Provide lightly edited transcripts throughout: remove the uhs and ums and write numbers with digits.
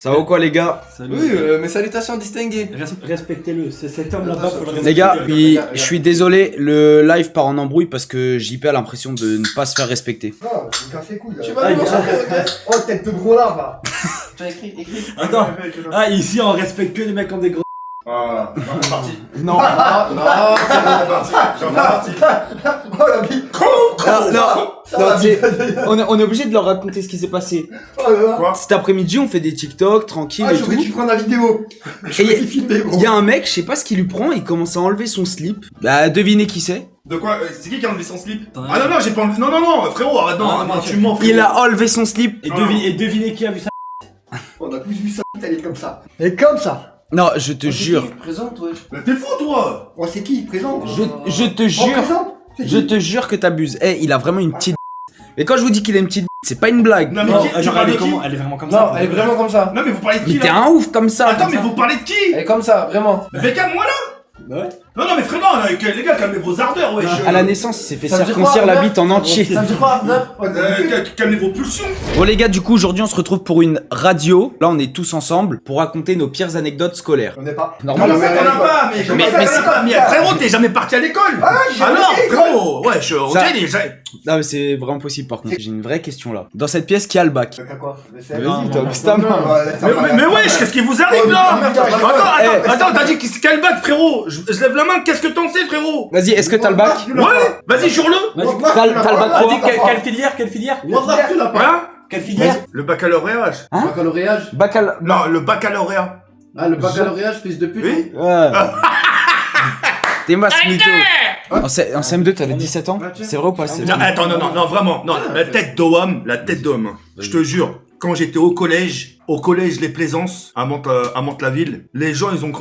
Ça va ou quoi les gars? Salut. Oui, mes salutations distinguées. Respectez-le, c'est cet homme là-bas, faut le respecter. Les gars, je suis désolé, le live part en embrouille parce que JP a l'impression de ne pas se faire respecter. Non, vous cassez les couilles. Tu là. m'as vu, Oh, tête de gros là, va. Tu as écrit. Attends, ici on respecte que les mecs comme des gros. Voilà, j'en fais partie. Non. Non, J'en fais partie. Oh la vie. Non, tu sais, on est obligé de leur raconter ce qui s'est passé. Oh là là. Quoi? Cet après-midi, on fait des TikTok tranquille Ah, et j'aurais tout. dû prendre la vidéo. Et filmer, gros. il y a un mec, je sais pas ce qu'il lui prend, il commence à enlever son slip. Bah, devinez qui c'est. De quoi? C'est qui a enlevé son slip? Attends, Ah non, j'ai pas enlevé. Non, frérot, arrête, non, tu mens, frérot. Il a enlevé son slip. Et devinez qui a vu ça. On a tous vu ça, elle est comme ça. Elle est comme ça. Non, je te jure. Présente, ouais. Mais t'es fou, toi! Oh, c'est qui? Présente. Je te Oh, jure. présente. C'est Je qui? te jure que t'abuses. Eh, il a vraiment une petite. Mais quand je vous dis qu'il a une petite, c'est pas une blague. Non, mais Non, qui? Tu genre, parles de qui? elle est vraiment comme Non, ça. elle est vraiment comme ça. Non, mais vous parlez de Mais qui t'es là? un ouf comme ça. Attends, mais vous parlez de qui? Elle est comme ça, vraiment. Mais Beckham, moi là? Ouais. Non, mais frérot, là, les gars, calmez vos ardeurs, wesh. À la naissance, il s'est fait Ça veut dire circoncire quoi, la neuf bite en entier. Ça me dit quoi, neuf? Calmez vos pulsions. Bon les gars, du coup aujourd'hui on se retrouve pour une radio. Là on est tous ensemble pour raconter nos pires anecdotes scolaires. On n'est pas. Non, Normalement. mais t'en as pas, mais comment ça, t'en as pas? Mais frérot, t'es jamais parti à l'école. Ah, j'ai Alors, jamais été à frérot, ouais, on Ça- dirait déjà. Non mais c'est vraiment possible par contre. J'ai une vraie question là. Dans cette pièce qui a le bac? T'as quoi? Le sel? Vas-y, non, toi, non, ouvre ta main. Mais wesh, qu'est-ce qui vous arrive là? Eh. Attends, t'as dit qu'il quel bac, frérot? Je lève la main, qu'est-ce que t'en sais, frérot? Vas-y, est-ce que t'as le bac? Ouais, vas-y, jure-le. Vas-y. T'as le bac Ah, quoi? dis, quelle filière? Quelle filière? Hein? Quelle filière? Le baccalauréat. Hein? Baccalauréat. Non, le baccalauréat. Ah, le baccalauréat, fils de pute. Oui? Ouais. T'es masse mytho. En CM2 t'avais 17 ans? C'est vrai ou pas? Non, attends, non, vraiment. Non, la tête d'homme, je te jure. Quand j'étais au collège Les Plaisances, à Mantes-la-Ville, les gens, ils ont,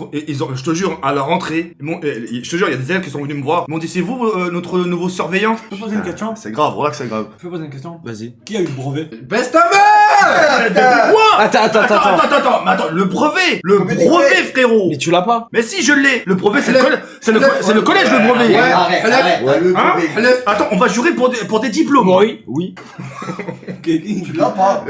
je te jure, à la rentrée, je te jure, il y a des élèves qui sont venus me voir, ils m'ont dit, c'est vous, notre nouveau surveillant? Je peux poser une question? C'est grave, voilà que c'est grave. Je peux poser une question? Vas-y. Qui a eu le brevet? Baisse ta mère! Quoi? Attends. Mais attends, le brevet, brevet, frérot! Mais tu l'as pas? Mais si, je l'ai! Le brevet, c'est le collège, le brevet! Arrête. Le Hein? brevet. Attends, on va jurer pour des diplômes! Oui. Tu l'as pas.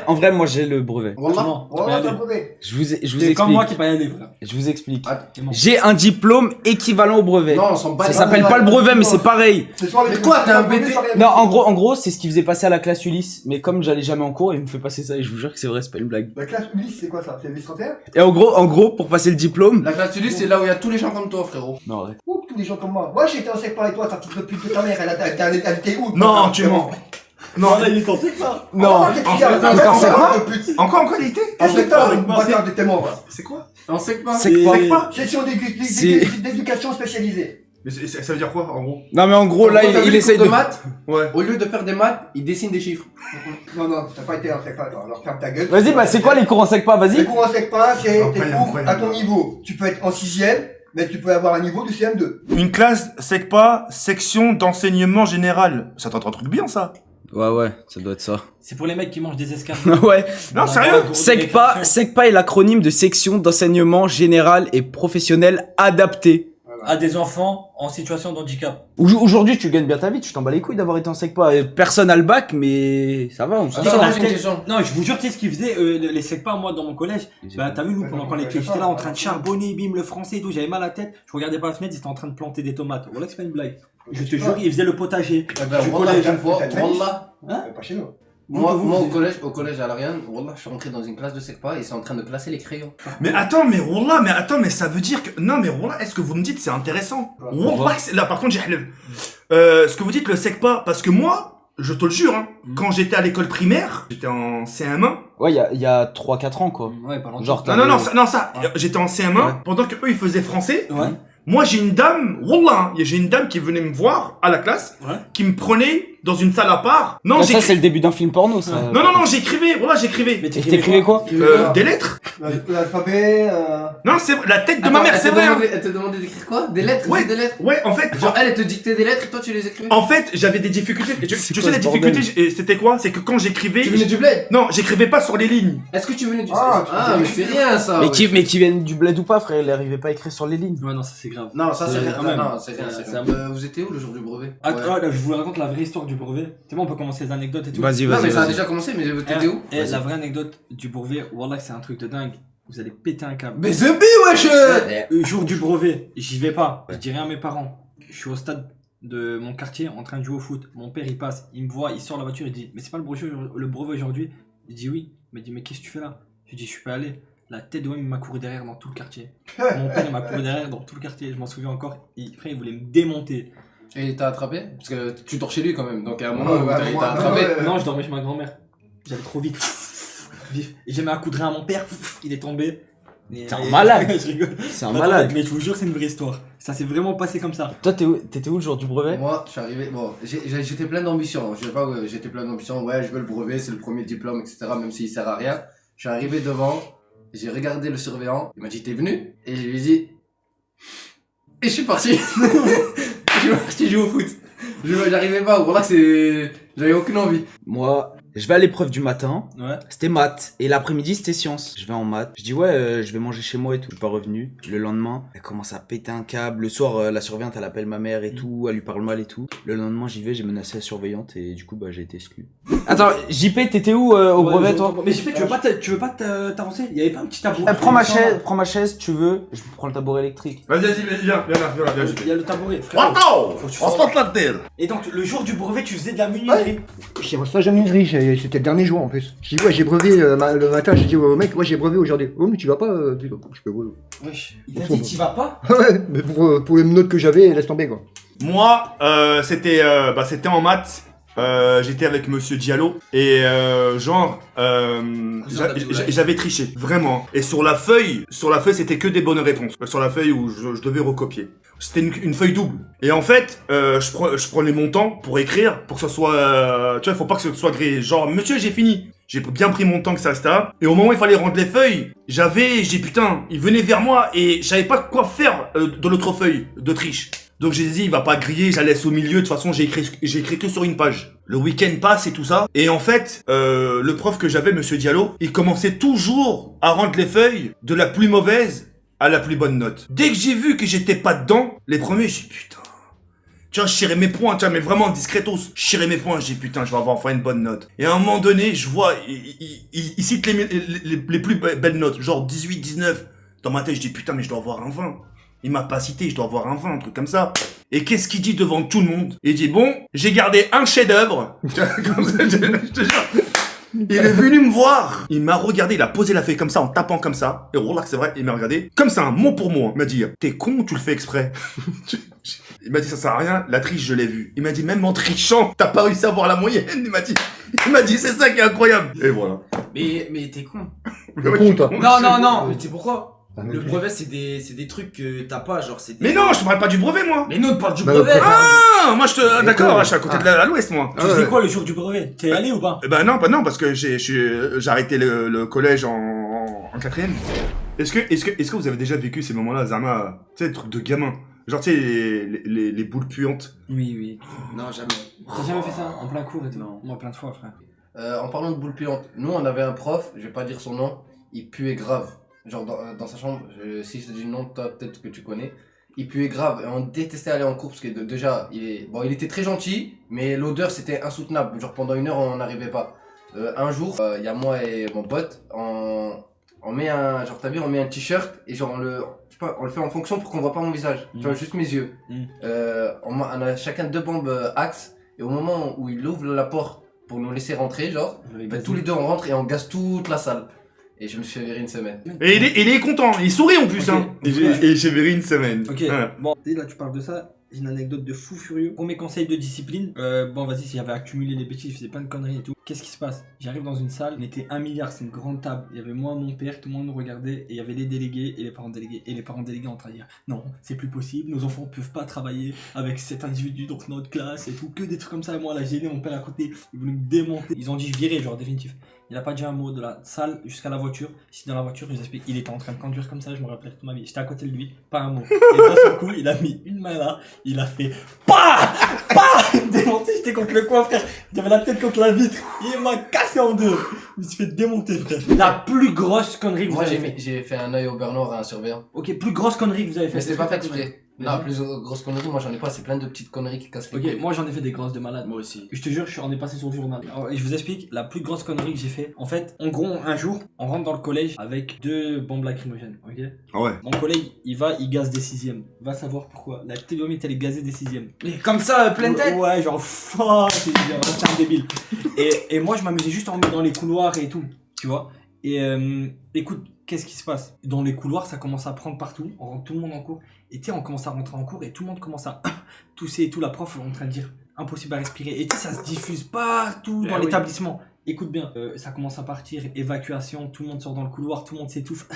En vrai, moi j'ai le brevet. Wallah. Non, Oh, tu peux y t'as aller. le brevet. Je vous C'est comme moi explique. qui peux y aller, frère. Je vous explique. Ah, C'est bon. J'ai un diplôme équivalent au brevet. Non, on s'en bat Ça les s'appelle pas le brevet, mais c'est pareil. Ce soir, les Mais quoi, t'as un brevet, BT? ça rien. Non, en gros, c'est ce qui faisait passer à la classe Ulysse. Mais comme j'allais jamais en cours, il me fait passer ça et je vous jure que c'est vrai, c'est pas une blague. La classe Ulysse, c'est quoi ça? C'est le 31? Et en gros, pour passer le diplôme. La classe Ulysse, c'est là où il y a tous les gens comme toi, frérot. Non, ouais. Ouh, tous les gens comme moi. Moi, j'étais en sec par toi, ta petite pute de ta mère, elle était où? Non, tu mens! Non, Là, il est censé que ça. Non. encore il était? En secteur, c'est- bâtard de tes morts. C'est quoi? On sait que pas. C'est quoi? Session C'est- d'éducation spécialisée. Mais ça veut dire quoi, en gros? Non, mais en gros, là, T'as vu il les essaye cours de. maths. Ouais. Au lieu de faire des maths, il dessine des chiffres. Non, t'as pas été en sec pas, alors ferme ta gueule. Vas-y, bah, c'est quoi les cours en sec pas? Les Vas-y. cours en sec pas, c'est tes Incroyable, cours à incroyable. ton niveau. Tu peux être en 6ème, mais tu peux avoir un niveau de CM2. Une classe SECPA, section d'enseignement général. Ça t'entend un truc bien, ça? Ouais, ça doit être ça. C'est pour les mecs qui mangent des escargots. Ouais. Non, sérieux? SECPA est l'acronyme de section d'enseignement général et professionnel adapté. À des enfants en situation de handicap. Aujourd'hui, tu gagnes bien ta vie, tu t'en bats les couilles d'avoir été en SECPA. Personne n'a le bac, mais ça va, on s'en Attends, sort. moi, j'ai une question. Non, je vous jure, tu sais ce qu'ils faisaient, les secpas, moi, dans mon collège. Bah, t'as vu, nous, pendant qu'on était, j'étais là en train de charbonner, bim, le français et tout, j'avais mal à la tête. Je regardais par la fenêtre, ils étaient en train de planter des tomates. Voilà que c'est pas une blague. Je te jure, ils faisaient le potager. Eh ben, Du Wallah, collège, une fois, t'as déjà Wallah. Pas chez nous. Moi, au collège à l'Ariane, Wallah, je suis rentré dans une classe de SECPA et ils sont en train de classer les crayons. Mais attends, mais ça veut dire que... Non, mais Wallah, est-ce que vous me dites c'est intéressant? Wallah, là, par contre, ce que vous dites, le SECPA, parce que moi, je te le jure, hein, quand j'étais à l'école primaire, j'étais en CM1. Ouais, il y a 3-4 ans, quoi. Ouais, pas longtemps. Genre, Non, j'étais en CM1, Ouais. pendant que eux, ils faisaient français. Ouais. Moi, j'ai une dame, Wallah, j'ai une dame qui venait me voir à la classe, Ouais. qui me prenait dans une salle à part. Non, ça, c'est le début d'un film porno, ça. Non, j'écrivais, Wallah, j'écrivais. Mais Et t'écrivais quoi? Des lettres. L'alphabet. Non, c'est la tête de Attends, ma mère, c'est vrai. Hein. Elle te demandait d'écrire quoi? Des lettres? Ouais. Juste des lettres? Ouais, en fait, Genre, elle te dictait des lettres et toi tu les écrivais? en fait, j'avais des difficultés. Tu C'est sais, quoi la ce bordel difficulté, c'était quoi? C'est que quand j'écrivais. Tu venais du bled? Non, j'écrivais pas sur les lignes. Est-ce que tu venais du Ah, mais c'est rien ça! ouais. Mais qui viennent du bled ou pas, frère, il arrivait pas à écrire sur les lignes. Ouais, non, ça c'est grave. Non, ça c'est rien. quand même. Non, c'est rien. C'est c'est un rien. Vous étiez où le jour du brevet? Attends, là, je vous raconte la vraie histoire du brevet. C'est bon, on peut commencer les anecdotes et tout. Vas-y, Non, mais vas-y. ça a vas-y. déjà commencé, mais t'étais où? Et la vraie anecdote du brevet, wallah, c'est un truc de dingue. Vous allez péter un câble. Mais The Bee, wesh! Jour du brevet, j'y vais pas. Je dis rien à mes parents. Je suis au stade de mon quartier en train de jouer au foot. Mon père il passe, il me voit, il sort la voiture, il dit mais c'est pas le brevet aujourd'hui? Il dit oui. Il me dit mais qu'est-ce que tu fais là? Je dis je suis pas allé. La tête de moi il m'a couru derrière dans tout le quartier. Mon père il m'a couru derrière dans tout le quartier, je m'en souviens encore. Après il voulait me démonter. Et il t'a attrapé? Parce que tu dors chez lui quand même, donc à un moment Ouais, où ouais, il ouais, t'a attrapé. ouais. Non, je dormais chez ma grand-mère. J'allais trop vite. Vif. Et j'ai mis un coup de rein à mon père, il est tombé. T'es un malade. Je rigole. C'est un Attends, malade. Mais je vous jure, c'est une vraie histoire. Ça s'est vraiment passé comme ça. Toi, t'étais où le jour du brevet? Moi, je suis arrivé, bon, j'étais plein d'ambition. Je sais pas, j'étais plein d'ambition. Ouais, je veux le brevet, c'est le premier diplôme, etc. Même s'il sert à rien. Je suis arrivé devant, j'ai regardé le surveillant. Il m'a dit, t'es venu? Et je lui ai dit, et je suis parti. Je suis parti jouer au foot. J'arrivais pas. Voilà, j'avais aucune envie. Moi, je vais à l'épreuve du matin. Ouais. C'était maths. Et l'après-midi, c'était sciences. Je vais en maths. Je dis, ouais, je vais manger chez moi et tout. Je suis pas revenu. Le lendemain, elle commence à péter un câble. Le soir, la surveillante, elle appelle ma mère et tout. Elle lui parle mal et tout. Le lendemain, j'y vais, j'ai menacé la surveillante et du coup, bah, j'ai été exclu. Attends, JP, t'étais où au brevet, toi? Mais JP, tu veux pas t'avancer? Il y avait pas un petit tabouret? Prends ma chaise, tu veux. Je prends le tabouret électrique. Vas-y, viens là, Il y a le tabouret, frère. Attends! Faut que tu On se fasses- porte la tête! Et donc, le jour du brevet, tu faisais de la menuiserie. J'ai reçu stage de menuiserie, c'était le dernier jour en plus. Je dis ouais, j'ai brevet le matin, je dis au mec, ouais, j'ai brevet aujourd'hui. Oh, mais tu vas pas? Je peux, ouais. Wesh. Il t'a dit, t'y vas pas? Ouais, mais pour les notes que j'avais, laisse tomber quoi. Moi, c'était en maths. J'étais avec Monsieur Diallo et j'avais triché vraiment. Et sur la feuille c'était que des bonnes réponses. Sur la feuille où je devais recopier. C'était une feuille double. Et en fait, je prenais mon temps pour écrire, pour que ce soit, tu vois, faut pas que ce soit gris. Genre, monsieur, j'ai fini. J'ai bien pris mon temps que ça, etc. Et au moment où il fallait rendre les feuilles, putain, il venait vers moi et je savais pas quoi faire de l'autre feuille de triche. Donc j'ai dit, il va pas griller, je la laisse au milieu, de toute façon j'ai écrit que sur une page. Le week-end passe et tout ça. Et en fait, le prof que j'avais, Monsieur Diallo, il commençait toujours à rendre les feuilles de la plus mauvaise à la plus bonne note. Dès que j'ai vu que j'étais pas dedans, les premiers, j'ai dit putain. Tu vois, je chirais mes points, tu vois, mais vraiment discretos. Je chirais mes points, j'ai dit putain, je vais avoir enfin une bonne note. Et à un moment donné, je vois, il cite les plus belles notes, genre 18, 19. Dans ma tête, je dis putain, mais je dois avoir un 20. Il m'a pas cité, je dois avoir un 20, un truc comme ça. Et qu'est-ce qu'il dit devant tout le monde? Il dit bon, j'ai gardé un chef-d'œuvre. Comme ça, je te jure. Il est venu me voir. Il m'a regardé, il a posé la feuille comme ça, en tapant comme ça. Et voilà que c'est vrai, il m'a regardé. Comme ça, un mot pour mot. Il m'a dit, t'es con ou tu le fais exprès? Il m'a dit, ça sert à rien, la triche, je l'ai vue. Il m'a dit, même en trichant, t'as pas réussi à avoir la moyenne. Il m'a dit, c'est ça qui est incroyable. Et voilà. Mais t'es con. Ouais, con, toi. Non, mais tu sais pourquoi? Ah, Le ok. brevet, c'est des trucs que t'as pas, genre c'est des... Mais non, je te parle pas du brevet, moi. Mais nous, on te parle du Bah, brevet. le brevet. Ah, moi, d'accord, je suis à côté de l'ouest, moi. Tu faisais quoi le jour du brevet? T'es allé ou pas? Bah non, parce que j'ai arrêté le collège en 4ème. Est-ce que vous avez déjà vécu ces moments-là, Zama? Tu sais, les trucs de gamin. Genre, tu sais, les boules puantes. Oui. Non, jamais. T'as jamais fait ça? En plein cours et tout? Non. Moi, plein de fois, frère. En parlant de boule puante, nous on avait un prof, je vais pas dire son nom, il puait grave. Genre dans sa chambre, si je te dis le nom, toi peut-être que tu connais. Il puait grave et on détestait aller en cours parce que déjà, il était très gentil, mais l'odeur c'était insoutenable. Genre pendant 1 heure on n'arrivait pas. Un jour, il y a moi et mon pote, on met un, genre t'as vu, on met un t-shirt et genre on le fait en fonction pour qu'on voit pas mon visage, tu vois juste mes yeux. On a chacun 2 bombes Axe et au moment où il ouvre la porte pour nous laisser rentrer, genre, tous les deux on rentre et on gaze toute la salle. Et je me suis fait virer 1 semaine. Et il est content, il sourit en plus, Ok. hein. Et j'ai viré 1 semaine. Ok, Voilà. bon, là tu parles de ça, j'ai une anecdote de fou furieux. Premier conseil de discipline, bon vas-y, si j'avais accumulé les bêtises, je faisais plein de conneries et tout. Qu'est-ce qui se passe? J'arrive dans une salle, on était 1 milliard, c'est une grande table. Il y avait moi, mon père, tout le monde nous regardait, et il y avait les délégués et les parents délégués. Et les parents délégués en train de dire, non, c'est plus possible, nos enfants peuvent pas travailler avec cet individu dans notre classe et tout, que des trucs comme ça. Et moi, là, j'ai aidé mon père à côté, il voulait me démonter. Ils ont dit virer, genre définitif. Il a pas dit un mot de la salle jusqu'à la voiture. Ici dans la voiture, je vous explique, il était en train de conduire comme ça, je me rappelle toute ma vie. J'étais à côté de lui, pas un mot. Et d'un seul coup, il a mis une main là, il a fait PAH démonté, j'étais contre le coin, frère. J'avais la tête contre la vitre. Il m'a cassé en deux. Je me suis fait démonter, frère. La plus grosse connerie que vous Moi, avez fait. j'ai fait un œil au beurre noir à un surveillant. Ok, plus grosse connerie que vous avez fait. Mais c'était pas fait Vas-y. exprès. Non, plus grosse connerie, moi j'en ai pas, c'est plein de petites conneries qui cassent les Ok, couilles. moi j'en ai fait des grosses de malade. Moi aussi. Je te jure, on est passé sur le journal. Alors, je vous explique la plus grosse connerie que j'ai fait. En fait, en gros, un jour, on rentre dans le collège avec 2 bombes lacrymogènes. Ok. Ah ouais. Mon collègue, il gaze des 6e. Va savoir pourquoi. La petite gomite, elle est gazée des 6e. Mais comme ça, pleine tête. Ouais, genre, fuck, c'est un débile. Et moi, je m'amusais juste en mettre dans les couloirs et tout, tu vois. Et écoute, qu'est-ce qui se passe? Dans les couloirs, ça commence à prendre partout. On rentre tout le monde en cours. Et tu sais, on commence à rentrer en cours et tout le monde commence à tousser et tout. La prof est en train de dire impossible à respirer. Et tu sais, ça se diffuse partout dans oui. l'établissement. Écoute bien, ça commence à partir, évacuation, tout le monde sort dans le couloir, tout le monde s'étouffe.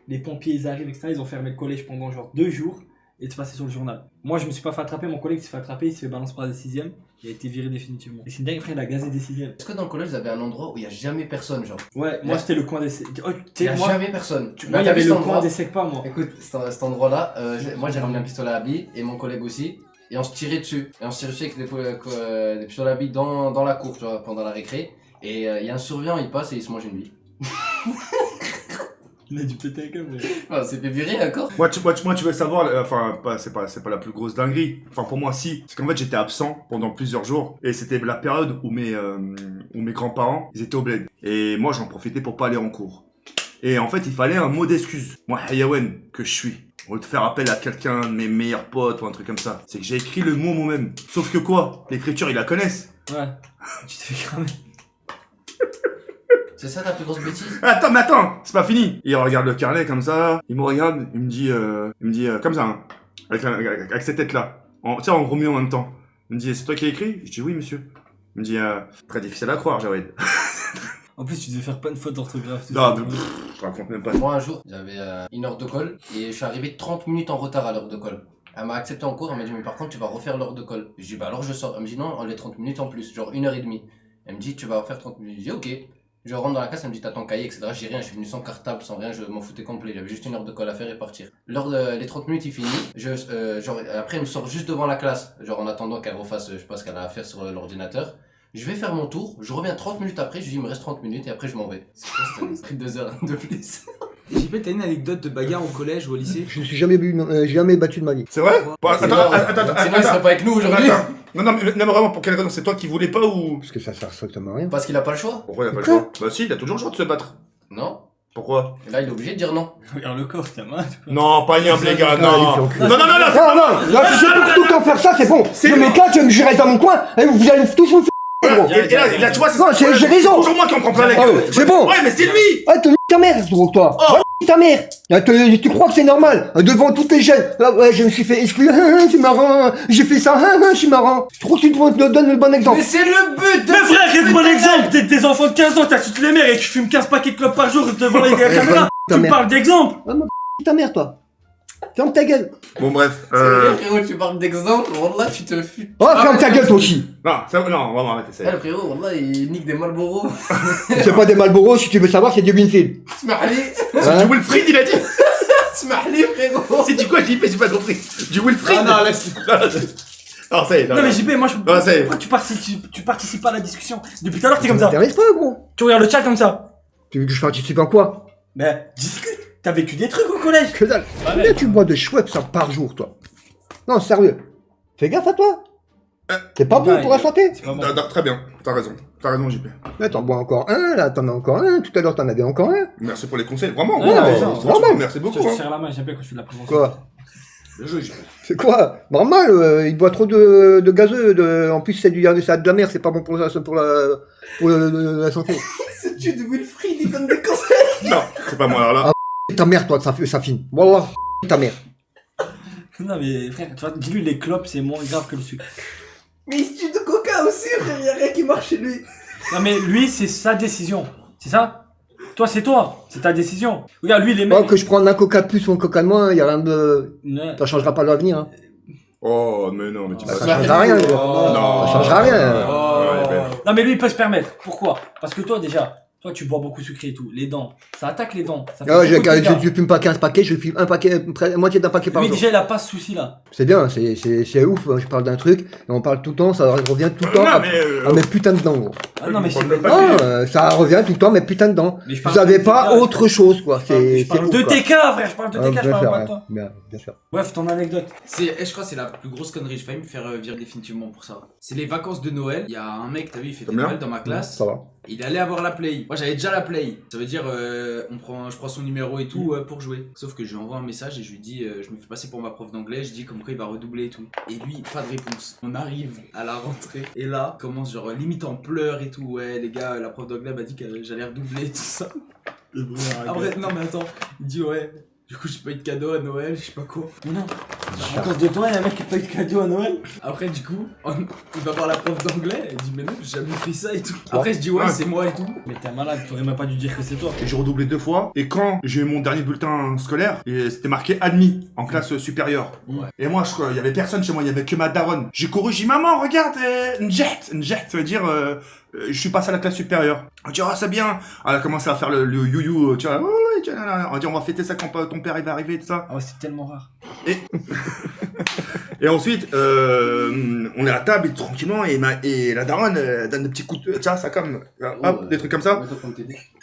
Les pompiers, ils arrivent, etc. Ils ont fermé le collège pendant genre 2 jours. Et c'est passé sur le journal. Moi, je me suis pas fait attraper, mon collègue s'est fait attraper, il s'est fait balancer par des 6e. Il a été viré définitivement. Et c'est dingue, frère, il a gazé des 6e. Est-ce que dans le collège, vous avez un endroit où il y a jamais personne, genre? Ouais, moi c'était le coin des oh, Il tu y sais, a moi, jamais personne. moi, il y T'as avait vu le cet coin endroit des secpas, moi. Écoute, cet endroit-là, moi j'ai ramené un pistolet à billes et mon collègue aussi. Et on se tirait dessus. Et on se tirait dessus avec des pistolets à billes dans la cour, tu vois, pendant la récré. Et il y a un surveillant, il passe et il se mange une bille. Il a dû péter un câble. Enfin, on s'est fait virer encore. Moi, tu veux savoir, enfin, c'est pas la plus grosse dinguerie. Enfin, pour moi, si. C'est qu'en fait, j'étais absent pendant plusieurs jours. Et c'était la période où mes grands-parents, ils étaient au bled. Et moi, j'en profitais pour pas aller en cours. Et en fait, il fallait un mot d'excuse. Moi, Hayawen, que je suis. Au lieu de faire appel à quelqu'un de mes meilleurs potes ou un truc comme ça. C'est que j'ai écrit le mot moi-même. Sauf que quoi? L'écriture, ils la connaissent. Ouais. Tu t'es fait cramer. C'est ça ta plus grosse bêtise? Attends, mais attends, c'est pas fini. Il regarde le carnet comme ça, il me regarde, il me dit comme ça, hein, avec cette tête-là. Tu sais, en gros mieux en même temps. Il me dit, c'est toi qui as écrit? Je dis, oui, monsieur. Il me dit, très difficile à croire, Jawed. En plus, tu devais faire plein de fautes d'orthographe. tout Non, ça. mais je raconte même pas. Moi, un jour, j'avais une heure de colle et je suis arrivé 30 minutes en retard à l'heure de colle. Elle m'a accepté en cours, elle m'a dit, mais par contre, tu vas refaire l'heure de colle. Je dis, bah alors je sors. Elle me dit, non, on les 30 minutes en plus, genre 1h30. Elle me dit, tu vas faire 30 minutes. Je dis, ok. Je rentre dans la classe, elle me dit, t'as ton cahier, etc. J'ai rien, je suis venu sans cartable, sans rien, je m'en foutais complet. J'avais juste une heure de colle à faire et partir. Les 30 minutes, il finit. Après, elle me sort juste devant la classe, genre en attendant qu'elle refasse, je sais pas ce qu'elle a à faire sur l'ordinateur. Je vais faire mon tour, je reviens 30 minutes après, je dis, il me reste 30 minutes et après, je m'en vais. C'est quoi, c'était pris 2 heures de plus. JP, t'as une anecdote de bagarre au collège ou au lycée? Je me suis jamais battu de ma vie. C'est vrai? Bon, Sinon, il serait pas avec nous aujourd'hui. Attends. Non, mais vraiment, pour quelle raison? C'est toi qui voulais pas ou? Parce que ça sert strictement à rien. Parce qu'il a pas le choix. Pourquoi il a pas le choix? Bah si, il a toujours le choix de se battre. Non. Pourquoi? Et là, il est obligé de dire non. Regarde le corps, ta main. Non, pas Yam, les gars, Ah, non. il fait enculer. Non, c'est Non, non, là, si c'est pour tout le temps faire ça, c'est bon. C'est Je lui. m'éclate, je reste dans mon coin, et vous allez tous vous faire, gros. Et là, tu vois, Non, j'ai raison. toujours moi qui en prends plein la Ah gueule. ouais, c'est bon. Ouais, mais c'est lui. Ah, te ta mère, gros, toi. Oh. Va ta mère. Ah, tu crois que c'est normal? Devant toutes les jeunes. Ah, ouais, je me suis fait exclure. C'est marrant. J'ai fait ça. Je suis marrant. Je trouve que tu te donnes le bon exemple. Mais c'est le but de. Mais frère, quel bon exemple! T'es des enfants de 15 ans, t'insultes les mères et tu fumes 15 paquets de clopes par jour devant les caméras. Ta Tu me mère. parles d'exemple! Ta mère, toi. Ferme ta gueule. Bon, bref. C'est vrai, frérot, tu parles d'exemple, Wallah, tu te fuis. Oh, ferme ta gueule, toi aussi. Non, vraiment, arrêtez, Eh, c'est. le frérot, Wallah, il nique des Marlboro. C'est pas des Marlboro, si tu veux savoir, c'est du Winfield. Smahli. Du Wilfried, il a dit. Smahli, frérot. C'est du quoi, JP, j'ai pas compris. Du Wilfried. Ah non, laisse. Non, ça y est. Non mais JP, moi je. Non, ça y est. Pourquoi tu participes pas à la discussion? Depuis tout à l'heure t'es comme Ça ça. m'intéresse pas, gros. Tu regardes le chat comme ça. Tu veux que je participe en quoi? Mais discute. T'as vécu des trucs au collège. Que dalle. Combien tu bois de Schweppes ça par jour, toi? Non, sérieux. Fais gaffe à toi. C'est pas bon Ouais, pour la santé. C'est pas bon. Très bien, t'as raison, JP. Là, t'en bois encore un, là, t'en as encore un. Tout à l'heure, t'en avais encore un. Merci pour les conseils, vraiment. Ouais, Ouais, ouais, franchement, normal. merci Je beaucoup. te Hein. serre la main, j'aime bien quand je fais de la prévention. Quoi? Le jeu, JP. C'est quoi? Normal, il boit trop de gazeux. En plus, c'est de la mer, c'est pas bon pour la santé. C'est tu de Wilfried, il donne des conseils. Non, c'est pas moi, alors là. Ta mère, toi, ça finit. Wallah, ta mère. Non mais frère, tu vois, dis-lui les clopes c'est moins grave que le sucre. Mais il se tue de coca aussi, frère, y'a rien qui marche chez lui. Non mais lui c'est sa décision. C'est ça? Toi c'est toi. C'est ta décision. Regarde lui les Moi, mecs. que je prends un coca de plus ou un coca de moins, y a rien de. Ouais. Ça changera pas l'avenir, hein. Oh, mais non, mais tu Ça vas changera rien, les gars. Non. Ça changera rien. Ouais, Non mais lui il peut se permettre. Pourquoi? Parce que toi déjà, Toi, tu bois beaucoup sucré et tout. Les dents, ça attaque les dents. Ça fait Ah, beaucoup de dégâts. je fume pas 15 paquets, je fume un paquet, la moitié d'un paquet par Lui, jour. déjà, il a pas ce souci-là. C'est bien, c'est ouf, hein, je parle d'un truc, et on parle tout le temps, ça revient tout le temps Non, à, mais, à mes putains de dents, gros. Ah non, mais c'est. Pas Non, que- ça revient tout le temps, mes putains de dents. Mais je Vous parle avez de pas TK, autre chose, quoi. C'est Je parle ouf, de quoi. TK, frère, je parle de Ah, TK, je bien parle sûr, pas de ouais. toi. Bien sûr. Bref, ton anecdote. Je crois que c'est la plus grosse connerie. J'ai failli me faire virer définitivement pour ça. C'est les vacances de Noël. Il y a un mec, t'as vu, il fait des Combien Noël dans ma classe. Ça va. Il allait avoir la play. Moi j'avais déjà la play. Ça veut dire je prends son numéro et tout pour jouer. Sauf que je lui envoie un message et je lui dis je me fais passer pour ma prof d'anglais. Je dis comme quoi il va redoubler et tout. Et lui pas de réponse. On arrive à la rentrée et là commence genre limite en pleurs et tout. Ouais les gars, la prof d'anglais m'a dit que j'allais redoubler et tout ça. Après non mais attends, il dit ouais. Du coup j'ai pas eu de cadeau à Noël, je sais pas quoi. Mais non. À cause de toi, il y a un mec qui a pas eu de cadeau à Noël. Après du coup il va voir la prof d'anglais. Elle dit mais non j'ai jamais fait ça et tout. Après je dis ouais c'est moi et tout. Mais t'es un malade, t'aurais même pas dû dire que c'est toi. Et j'ai redoublé 2 fois. Et quand j'ai eu mon dernier bulletin scolaire, et c'était marqué admis en classe supérieure. Ouais. Et moi, il y avait personne chez moi, il y avait que ma daronne. J'ai couru, j'ai dit maman, regarde, Njet, ça veut dire je suis passé à la classe supérieure. On dit ah c'est bien. Elle a commencé à faire le you-you, tu vois. Ouais, tu vois, on dit on va fêter ça quand ton père il va arriver, tout ça. Ah ouais, c'est tellement rare. Et ensuite, on est à table et tranquillement et la daronne donne des petits coups de, tu vois, ça comme hop, des trucs comme ça.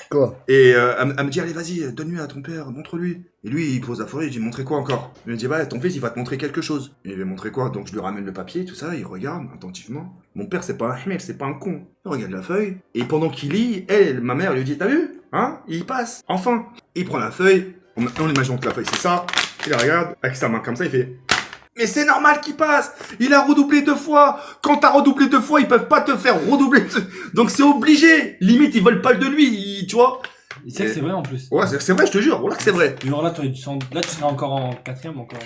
Quoi? Et elle me dit, allez, vas-y, donne-lui à ton père, montre-lui. Et lui, il pose la forêt, il dit, montrez quoi encore? Il me dit, bah, ton fils, il va te montrer quelque chose. Et il va montrer quoi? Donc je lui ramène le papier, tout ça, il regarde attentivement. Mon père, c'est pas un mec, c'est pas un con. Il regarde la feuille, et pendant qu'il lit, ma mère lui dit, t'as vu? Hein? Il passe, enfin. Il prend la feuille, on imagine que la feuille, c'est ça. Il la regarde, avec sa main comme ça, il fait, mais c'est normal qu'il passe. Il a redoublé 2 fois. Quand t'as redoublé 2 fois, ils peuvent pas te faire redoubler. Donc c'est obligé. Limite, ils veulent pas de lui, tu vois. Et c'est que c'est vrai en plus. Ouais, c'est vrai, je te jure. Voilà que c'est vrai. Genre là, tu serais encore en 4ème encore.